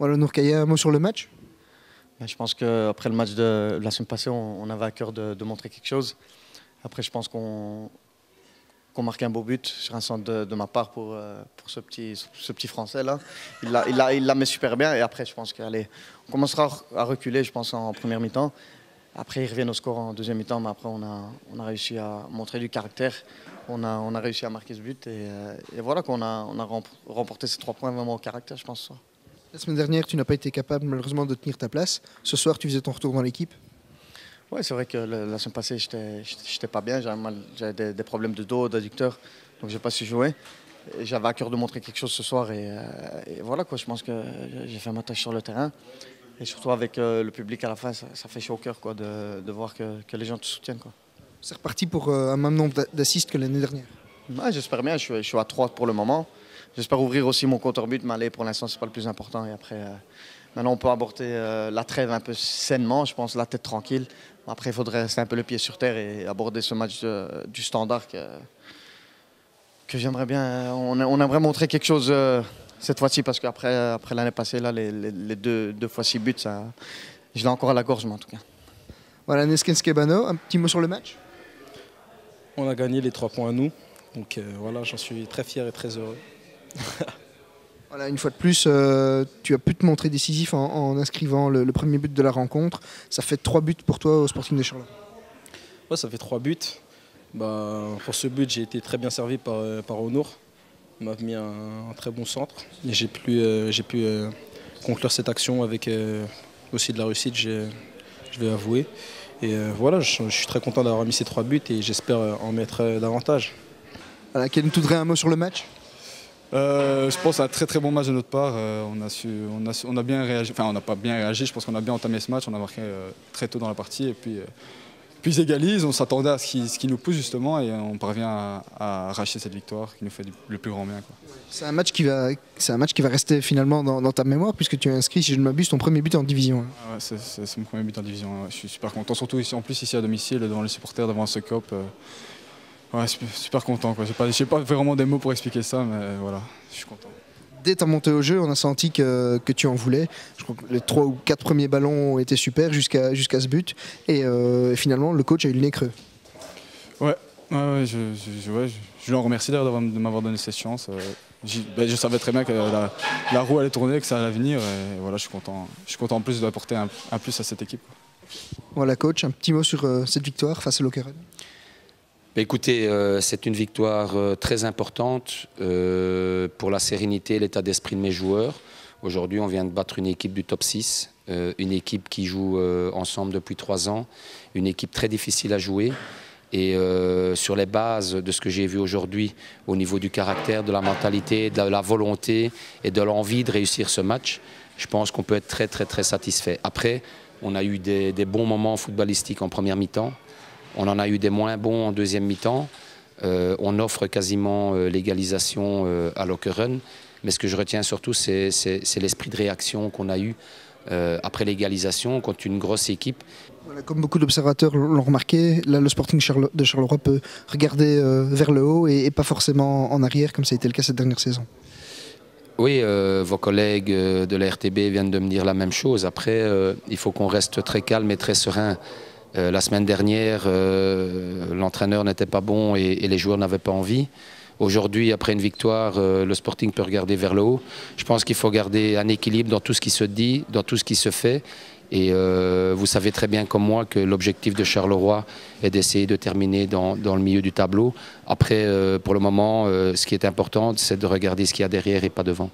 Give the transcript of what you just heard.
Voilà, Nourkaïa, un mot sur le match? Je pense qu'après le match de la semaine passée, on avait à cœur de montrer quelque chose. Après, je pense qu'on marque un beau but sur un centre de ma part pour ce petit Français-là. Il la met super bien. Et après, je pense on commencera à reculer, je pense, en première mi-temps. Après, ils reviennent au score en deuxième mi-temps. Mais après, on a réussi à montrer du caractère. On a réussi à marquer ce but. Et voilà qu'on a remporté ces 3 points vraiment au caractère, je pense. Ce soir. La semaine dernière, tu n'as pas été capable malheureusement de tenir ta place. Ce soir, tu faisais ton retour dans l'équipe. Oui, c'est vrai que la semaine passée, j'étais pas bien. J'avais des problèmes de dos, d'adducteur. Donc, j'ai pas su jouer. J'avais à cœur de montrer quelque chose ce soir. Et voilà, quoi, je pense que j'ai fait ma tâche sur le terrain. Et surtout avec le public à la fin, ça fait chaud au cœur quoi, de voir que les gens te soutiennent. C'est reparti pour un même nombre d'assists que l'année dernière. J'espère bien. Je suis à 3 pour le moment. J'espère ouvrir aussi mon compteur but, mais allez, pour l'instant, c'est pas le plus important. Et après, maintenant, on peut aborder la trêve un peu sainement, je pense, la tête tranquille. Après, il faudrait rester un peu le pied sur terre et aborder ce match du Standard que j'aimerais bien. On aimerait montrer quelque chose cette fois-ci, parce qu'après l'année passée, là, les deux fois 6 buts, je l'ai encore à la gorge, mais en tout cas. Voilà, Nesken Skebano, un petit mot sur le match? On a gagné les 3 points à nous, donc voilà, j'en suis très fier et très heureux. Voilà, une fois de plus, tu as pu te montrer décisif en inscrivant le premier but de la rencontre. Ça fait 3 buts pour toi au Sporting de Charleroi. Ouais, ça fait 3 buts. Pour ce but, j'ai été très bien servi par Onur. Il m'a mis un très bon centre. Et j'ai pu conclure cette action avec aussi de la réussite, je vais avouer. Et voilà, je suis très content d'avoir mis ces 3 buts et j'espère en mettre davantage. Voilà, Ken Toudray, un mot sur le match? Je pense à un très bon match de notre part. On a bien réagi, enfin on n'a pas bien réagi, je pense qu'on a bien entamé ce match, on a marqué très tôt dans la partie et puis ils égalisent, on s'attendait à ce qui nous pousse justement et on parvient à arracher cette victoire qui nous fait le plus grand bien. C'est un match qui va rester finalement dans ta mémoire puisque tu as inscrit, si je ne m'abuse, ton premier but en division. Ouais, c'est mon premier but en division, ouais. Je suis super content, surtout ici, en plus ici à domicile, devant les supporters, devant ce COP. Ouais, super content. Je n'ai pas vraiment des mots pour expliquer ça, mais voilà, je suis content. Dès ta montée au jeu, on a senti que tu en voulais. Je crois que les 3 ou 4 premiers ballons ont été super jusqu'à ce but. Et finalement, le coach a eu le nez creux. Ouais, je lui en remercie d'ailleurs de m'avoir donné cette chance. Je savais très bien que la roue allait tourner, que ça allait venir. Et voilà, je suis content. Je suis content en plus d'apporter un plus à cette équipe. Voilà, coach, un petit mot sur cette victoire face à Lokeren. Écoutez, c'est une victoire très importante pour la sérénité et l'état d'esprit de mes joueurs. Aujourd'hui, on vient de battre une équipe du top 6, une équipe qui joue ensemble depuis 3 ans, une équipe très difficile à jouer. Et sur les bases de ce que j'ai vu aujourd'hui, au niveau du caractère, de la mentalité, de la volonté et de l'envie de réussir ce match, je pense qu'on peut être très satisfait. Après, on a eu des bons moments footballistiques en première mi-temps. On en a eu des moins bons en deuxième mi-temps. On offre quasiment l'égalisation à Lokeren. Mais ce que je retiens surtout, c'est l'esprit de réaction qu'on a eu après l'égalisation contre une grosse équipe. Voilà, comme beaucoup d'observateurs l'ont remarqué, là, le Sporting de Charleroi peut regarder vers le haut et pas forcément en arrière, comme ça a été le cas cette dernière saison. Oui, vos collègues de la RTB viennent de me dire la même chose. Après, il faut qu'on reste très calme et très serein. La semaine dernière, l'entraîneur n'était pas bon et les joueurs n'avaient pas envie. Aujourd'hui, après une victoire, le Sporting peut regarder vers le haut. Je pense qu'il faut garder un équilibre dans tout ce qui se dit, dans tout ce qui se fait. Et vous savez très bien comme moi que l'objectif de Charleroi est d'essayer de terminer dans le milieu du tableau. Après, pour le moment, ce qui est important, c'est de regarder ce qu'il y a derrière et pas devant.